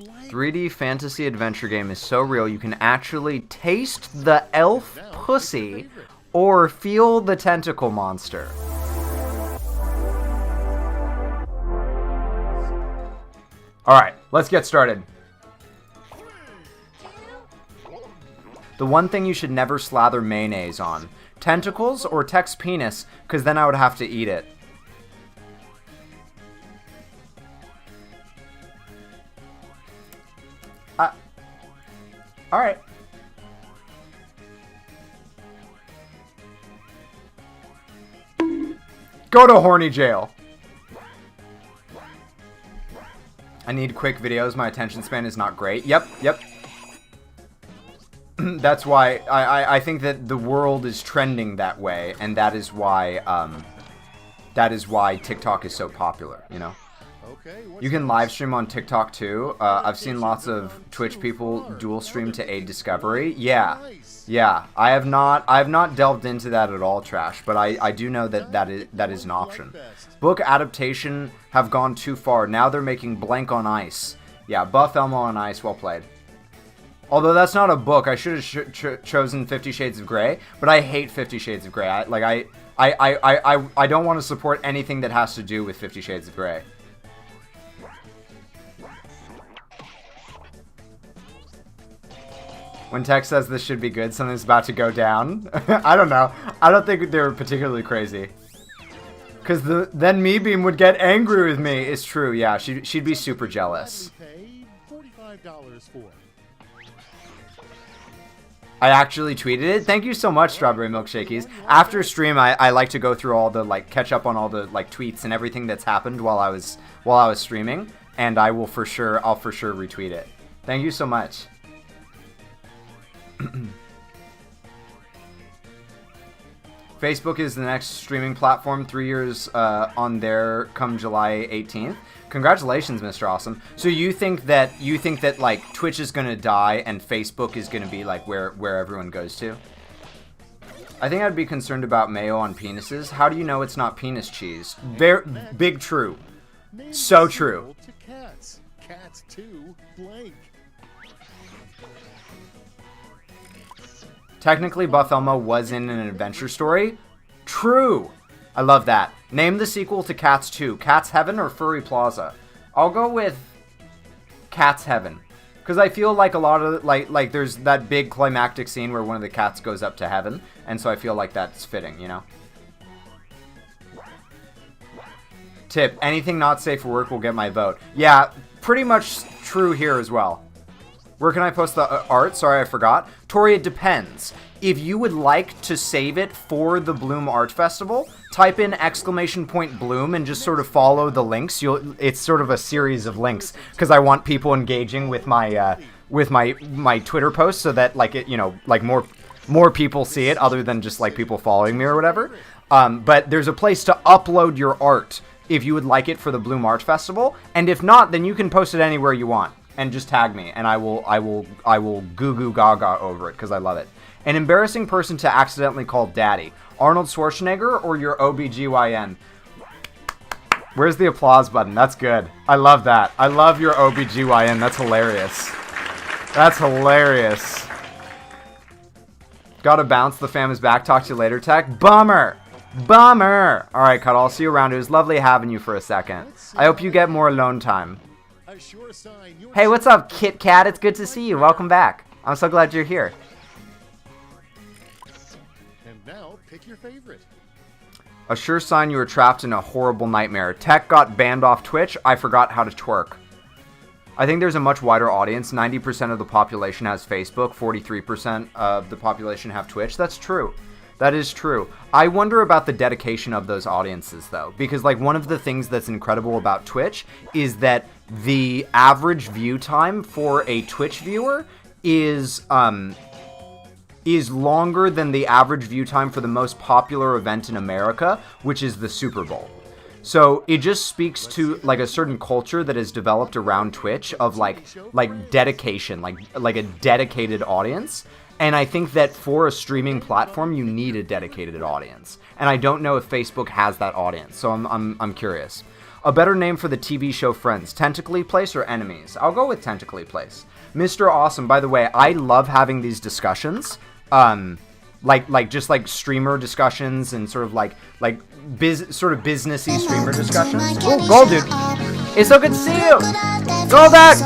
3D fantasy adventure game is so real you can actually taste the elf pussy or feel the tentacle monster. Alright, let's get started. The one thing you should never slather mayonnaise on. Tentacles or Tech's penis, because then I would have to eat it. Alright. Go to horny jail. I need quick videos. My attention span is not great. Yep. That's why I think that the world is trending that way, and that is why TikTok is so popular, you know? You can live stream on TikTok too. I've seen lots of Twitch people dual stream to aid discovery. Yeah. I have not delved into that at all, Trash, but I do know that is an option. Book adaptation have gone too far. Now they're making Blank on Ice. Yeah, Buff Elmo on Ice. Well played. Although that's not a book, I should have chosen 50 Shades of Grey, but I hate 50 Shades of Grey. I don't want to support anything that has to do with 50 Shades of Grey. When Tech says this should be good, something's about to go down. I don't know. I don't think they were particularly crazy. Because then Meebeam would get angry with me. It's true, yeah. She'd be super jealous. I actually tweeted it. Thank you so much, Strawberry Milkshakies. After stream, I like to go through all the, catch up on all the, tweets and everything that's happened while I was streaming. And I'll for sure retweet it. Thank you so much. Facebook is the next streaming platform. 3 years on there come July 18th. Congratulations, Mr. Awesome. So you think that Twitch is gonna die and Facebook is gonna be where everyone goes to? I think I'd be concerned about mayo on penises. How do you know it's not penis cheese? Big true. So true. Cats too. Blank. Technically, Buff Elmo was in an adventure story. True. I love that. Name the sequel to Cats 2. Cats Heaven or Furry Plaza? I'll go with Cats Heaven. Because I feel like a lot of, there's that big climactic scene where one of the cats goes up to heaven. And so I feel like that's fitting, you know? Tip, anything not safe for work will get my vote. Yeah, pretty much true here as well. Where can I post the art? Sorry, I forgot. Tori, it depends. If you would like to save it for the Bloom Art Festival, type in !Bloom and just sort of follow the links. It's sort of a series of links because I want people engaging with my Twitter posts so that more people see it other than just people following me or whatever. But there's a place to upload your art if you would like it for the Bloom Art Festival, and if not, then you can post it anywhere you want. And just tag me, and I will goo goo gaga over it because I love it. An embarrassing person to accidentally call daddy: Arnold Schwarzenegger or your OBGYN? Where's the applause button? That's good. I love that. I love your OBGYN. That's hilarious. That's hilarious. Gotta bounce. The fam is back. Talk to you later, Tech. Bummer. Bummer. All right, Cuddle. I'll see you around. It was lovely having you for a second. I hope you get more alone time. Hey, what's up, Kit Kat? It's good to see you. Welcome back. I'm so glad you're here. And now, pick your favorite. A sure sign you were trapped in a horrible nightmare. Tech got banned off Twitch. I forgot how to twerk. I think there's a much wider audience. 90% of the population has Facebook. 43% of the population have Twitch. That's true. That is true. I wonder about the dedication of those audiences, though, because one of the things that's incredible about Twitch is that the average view time for a Twitch viewer is longer than the average view time for the most popular event in America, which is the Super Bowl. So it just speaks to a certain culture that is developed around Twitch of dedication, like a dedicated audience. And I think that for a streaming platform, you need a dedicated audience. And I don't know if Facebook has that audience, so I'm curious. A better name for the TV show Friends, Tentacly Place or Enemies? I'll go with Tentacly Place. Mr. Awesome, by the way, I love having these discussions. Just like streamer discussions and sort of businessy streamer discussions. Oh, Gold Dude. It's so good to see you. Go back.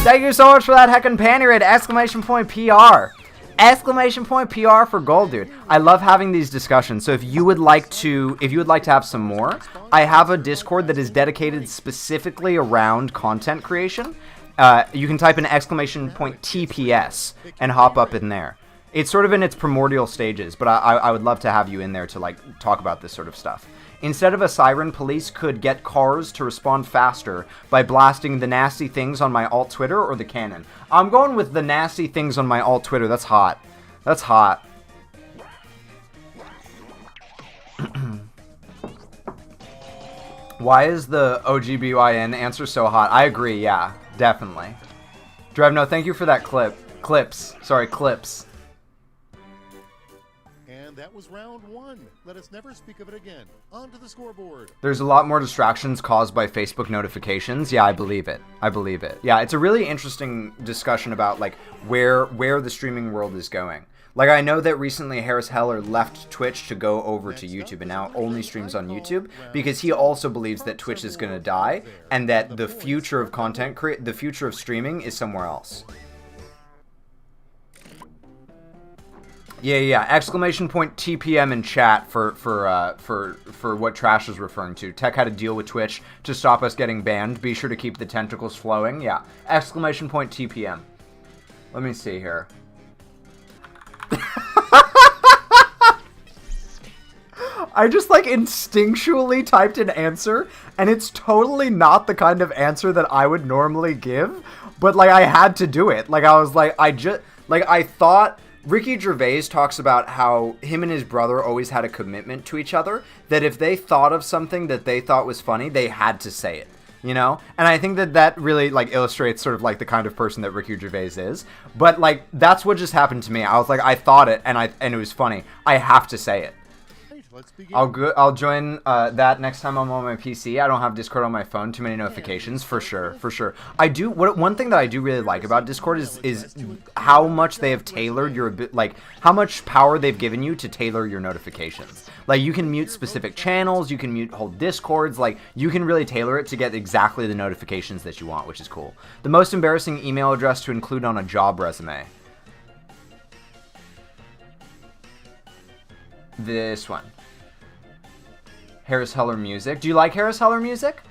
Thank you so much for that heckin' panty raid! Exclamation point PR! Exclamation point PR for Gold Dude. I love having these discussions. So if you would like to have some more, I have a Discord that is dedicated specifically around content creation. You can type in exclamation point TPS and hop up in there. It's sort of in its primordial stages, but I would love to have you in there to like talk about this sort of stuff. Instead of a siren, police could get cars to respond faster by blasting the nasty things on my alt Twitter or the cannon. I'm going with the nasty things on my alt Twitter. That's hot. That's hot. Why is the OGBYN answer so hot? I agree, yeah, definitely. Drevno, thank you for that clip. Clips. Sorry, clips. And that was round 1. Let us never speak of it again. On to the scoreboard. There's a lot more distractions caused by Facebook notifications. Yeah, I believe it. I believe it. Yeah, it's a really interesting discussion about like where the streaming world is going. Like, I know that recently Harris Heller left Twitch to go over to YouTube and now only streams on YouTube because he also believes that Twitch is going to die and that the future of the future of streaming is somewhere else. Yeah. Exclamation point TPM in chat for what Trash is referring to. Tech had to deal with Twitch to stop us getting banned. Be sure to keep the tentacles flowing. Yeah. Exclamation point TPM. Let me see here. I just like instinctually typed an answer and it's totally not the kind of answer that I would normally give, but like I had to do it. Like I was like I thought Ricky Gervais talks about how him and his brother always had a commitment to each other, that if they thought of something that they thought was funny, they had to say it. You know? And I think that really, like, illustrates sort of, like, the kind of person that Ricky Gervais is. But, like, that's what just happened to me. I was like, I thought it, and it was funny. I have to say it. Let's begin. I'll join that next time I'm on my PC. I don't have Discord on my phone. Too many notifications, for sure. I do. One thing that I do really like about Discord is how much they have tailored how much power they've given you to tailor your notifications. Like, you can mute specific channels, you can mute whole Discords, like, you can really tailor it to get exactly the notifications that you want, which is cool. The most embarrassing email address to include on a job resume. This one. Harris Heller music. Do you like Harris Heller music?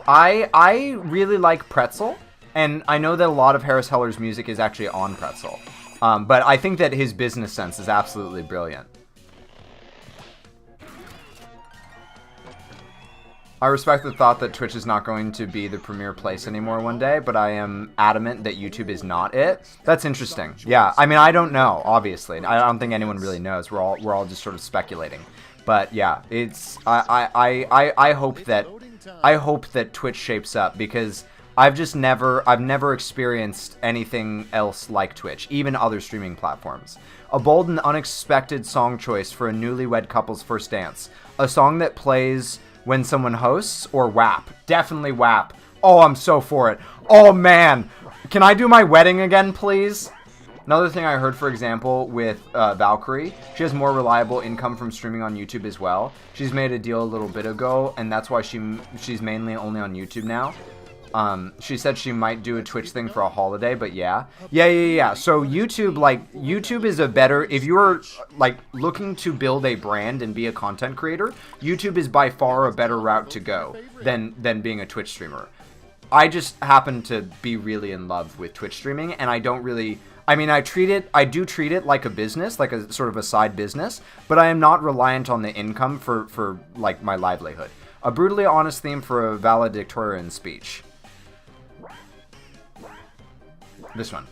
I really like Pretzel, and I know that a lot of Harris Heller's music is actually on Pretzel. But I think that his business sense is absolutely brilliant. I respect the thought that Twitch is not going to be the premier place anymore one day, but I am adamant that YouTube is not it. That's interesting. Yeah, I mean, I don't know, obviously. I don't think anyone really knows. We're all just sort of speculating. But yeah, it's I hope that Twitch shapes up, because I've never experienced anything else like Twitch, even other streaming platforms. A bold and unexpected song choice for a newlywed couple's first dance. A song that plays when someone hosts, or WAP? Definitely WAP. Oh, I'm so for it. Oh man, can I do my wedding again, please? Another thing I heard, for example, with Valkyrie, she has more reliable income from streaming on YouTube as well. She's made a deal a little bit ago, and that's why she's mainly only on YouTube now. She said she might do a Twitch thing for a holiday, but yeah. So YouTube is a better, if you're like looking to build a brand and be a content creator, YouTube is by far a better route to go than being a Twitch streamer. I just happen to be really in love with Twitch streaming, and I don't really, I mean, I do treat it like a business, like a sort of a side business, but I am not reliant on the income for like my livelihood. A brutally honest theme for a valedictorian speech. This one.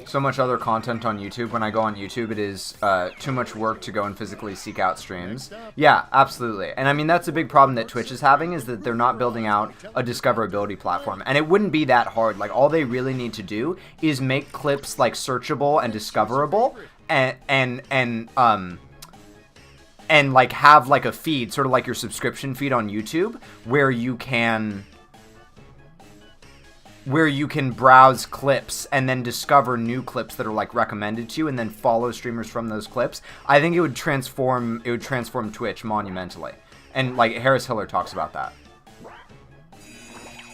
so much other content on YouTube. When I go on YouTube, it is too much work to go and physically seek out streams. Yeah, absolutely. And I mean, that's a big problem that Twitch is having, is that they're not building out a discoverability platform. And it wouldn't be that hard. Like, all they really need to do is make clips, like, searchable and discoverable, and like have like a feed, sort of like your subscription feed on YouTube, where you can browse clips and then discover new clips that are like recommended to you, and then follow streamers from those clips. I think it would transform Twitch monumentally. And like Harris Hiller talks about that.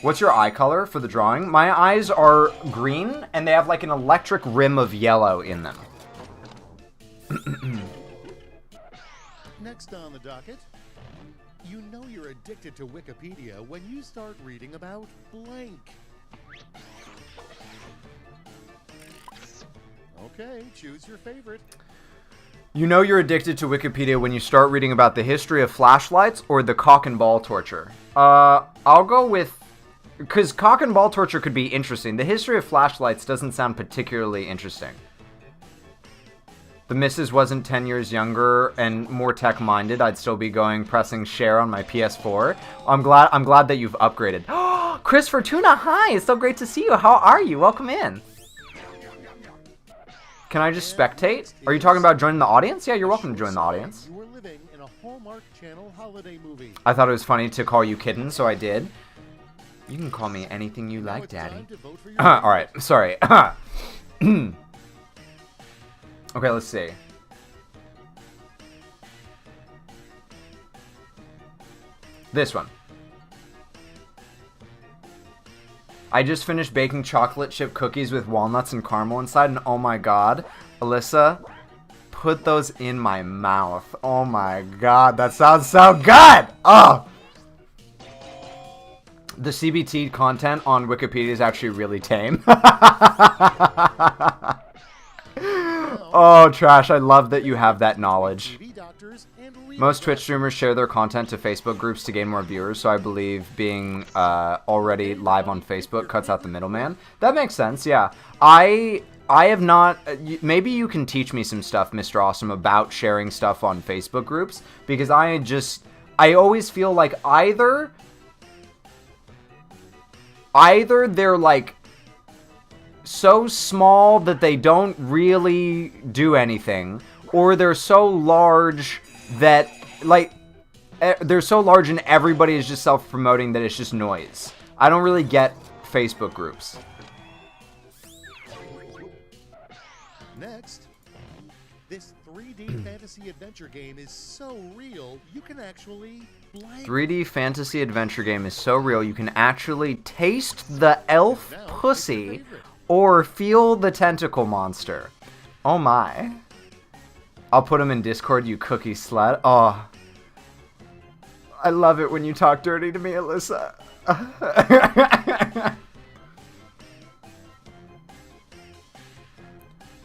What's your eye color for the drawing? My eyes are green, and they have like an electric rim of yellow in them. Next on the docket, you know you're addicted to Wikipedia when you start reading about blank. Okay, choose your favorite. You know you're addicted to Wikipedia when you start reading about the history of flashlights or the cock and ball torture. I'll go with... because cock and ball torture could be interesting. The history of flashlights doesn't sound particularly interesting. The missus wasn't 10 years younger and more tech-minded, I'd still be pressing share on my PS4. I'm glad that you've upgraded. Chris Fortuna, hi! It's so great to see you. How are you? Welcome in. Can I just spectate? Are you talking about joining the audience? Yeah, you're welcome to join the audience. You were living in a Hallmark Channel holiday movie. I thought it was funny to call you kitten, so I did. You can call me anything you like, Daddy. Alright, sorry. Okay, let's see. This one. I just finished baking chocolate chip cookies with walnuts and caramel inside, and oh my god, Alyssa, put those in my mouth. Oh my god, that sounds so good! Oh! The CBT content on Wikipedia is actually really tame. Oh, Trash, I love that you have that knowledge. Most Twitch streamers share their content to Facebook groups to gain more viewers, so I believe being already live on Facebook cuts out the middleman. That makes sense, yeah. I have not... maybe you can teach me some stuff, Mr. Awesome, about sharing stuff on Facebook groups, because I always feel like either they're like so small that they don't really do anything, or they're so large that, like, they're so large and everybody is just self-promoting that it's just noise. I don't really get Facebook groups. Next, this 3D fantasy adventure game is so real, you can actually... 3D fantasy adventure game is so real, you can actually taste the elf pussy or feel the tentacle monster. Oh my. I'll put him in Discord, you cookie slut. Oh. I love it when you talk dirty to me, Alyssa.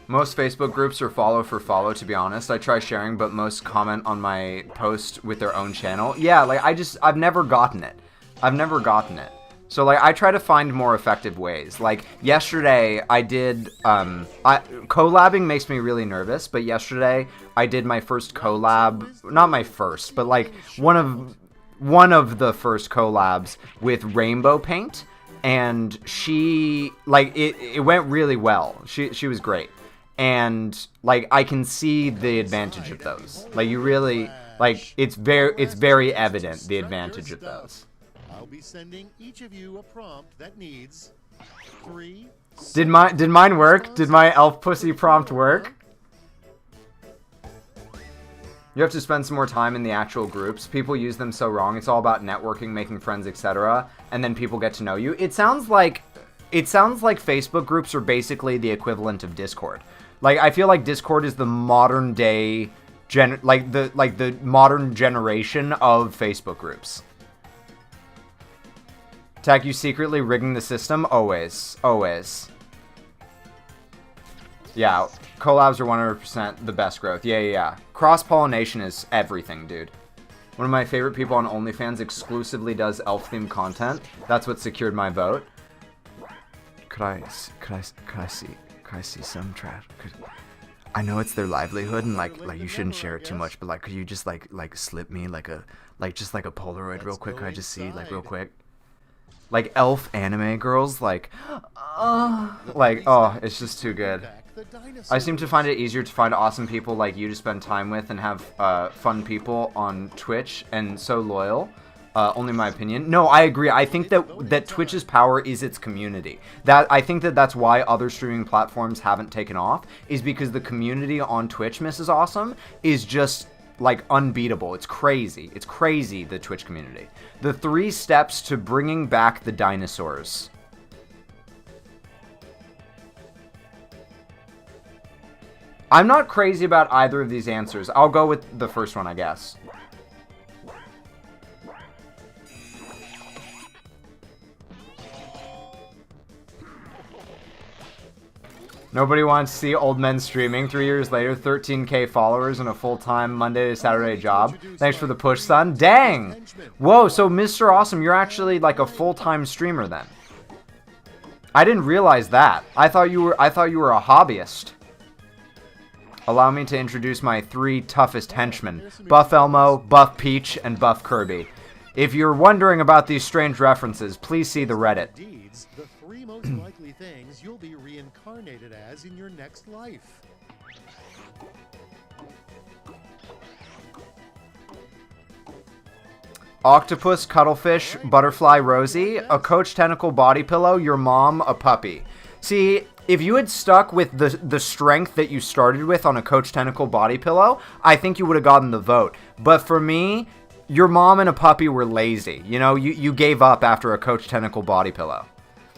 Most Facebook groups are follow for follow, to be honest. I try sharing, but most comment on my post with their own channel. Yeah, like, I've never gotten it. I've never gotten it. So, like, I try to find more effective ways. Like, yesterday, I did, collabing makes me really nervous, but yesterday, I did my first collab, not my first, but, like, one of the first collabs with Rainbow Paint, and she, like, it went really well. She was great. And, like, I can see the advantage of those. Like, you really, like, it's very evident, the advantage of those. I'll be sending each of you a prompt that needs 3... Did mine work? Did my elf pussy prompt work? You have to spend some more time in the actual groups. People use them so wrong. It's all about networking, making friends, etc. And then people get to know you. It sounds like Facebook groups are basically the equivalent of Discord. Like, I feel like Discord is the modern day the modern generation of Facebook groups. Tech, you secretly rigging the system? Always. Always. Yeah, collabs are 100% the best growth. Yeah. Cross-pollination is everything, dude. One of my favorite people on OnlyFans exclusively does elf-themed content. That's what secured my vote. Could I Could I see some trash? I know it's their livelihood, and like you shouldn't share it too much, but like, could you just like slip me like a Polaroid real quick? Could I just see like real quick? Like elf anime girls, like oh, it's just too good. I seem to find it easier to find awesome people like you to spend time with and have fun people on Twitch, and so loyal. Only my opinion. No, I agree. I think that Twitch's power is its community. I think that's why other streaming platforms haven't taken off, is because the community on Twitch, Mrs. Awesome, is just like unbeatable. It's crazy. It's crazy, the Twitch community. The 3 steps to bringing back the dinosaurs. I'm not crazy about either of these answers. I'll go with the first one, I guess. Nobody wants to see old men streaming. 3 years later, 13K followers and a full-time Monday to Saturday job. Thanks for the push, son. Dang! Whoa, so Mr. Awesome, you're actually like a full-time streamer then. I didn't realize that. I thought you were a hobbyist. Allow me to introduce my 3 toughest henchmen. Buff Elmo, Buff Peach, and Buff Kirby. If you're wondering about these strange references, please see the Reddit. The 3 most likely things you'll be reincarnated as in your next life. Octopus, cuttlefish, butterfly, Rosie, a Coach Tentacle body pillow, your mom, a puppy. See, if you had stuck with the strength that you started with on a Coach Tentacle body pillow, I think you would have gotten the vote. But for me, your mom and a puppy were lazy. You know, you gave up after a Coach Tentacle body pillow.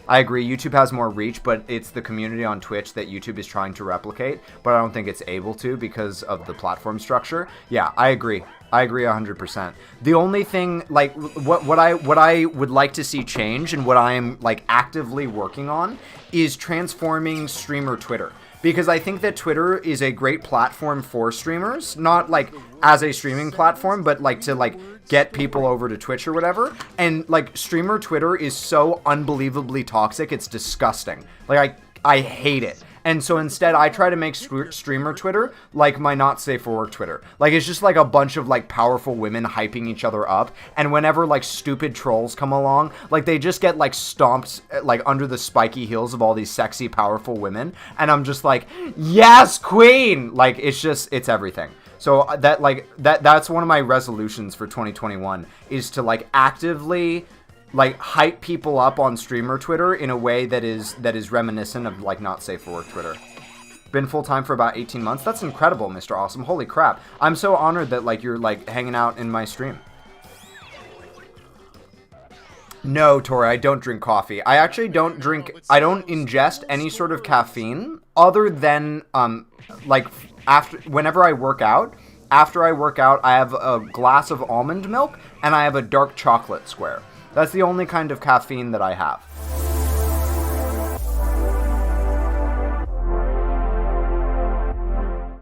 I agree, YouTube has more reach, but it's the community on Twitch that YouTube is trying to replicate, but I don't think it's able to because of the platform structure. Yeah, I agree. I agree 100%. The only thing, like, what I would like to see change, and what I am, like, actively working on, is transforming streamer Twitter. Because I think that Twitter is a great platform for streamers, not like as a streaming platform, but like to like get people over to Twitch or whatever. And like streamer Twitter is so unbelievably toxic, it's disgusting. Like I hate it. And so instead, I try to make streamer Twitter like my not safe for work Twitter. Like, it's just like a bunch of like powerful women hyping each other up. And whenever like stupid trolls come along, like they just get like stomped like under the spiky heels of all these sexy, powerful women. And I'm just like, yes, queen! Like, it's everything. So that's one of my resolutions for 2021 is to like actively like hype people up on streamer Twitter in a way that is reminiscent of like not safe for work Twitter. Been full time for about 18 months. That's incredible, Mr. Awesome. Holy crap. I'm so honored that like you're like hanging out in my stream. No, Tori, I don't drink coffee. I actually don't ingest any sort of caffeine other than like whenever I work out. After I work out, I have a glass of almond milk and I have a dark chocolate square. That's the only kind of caffeine that I have.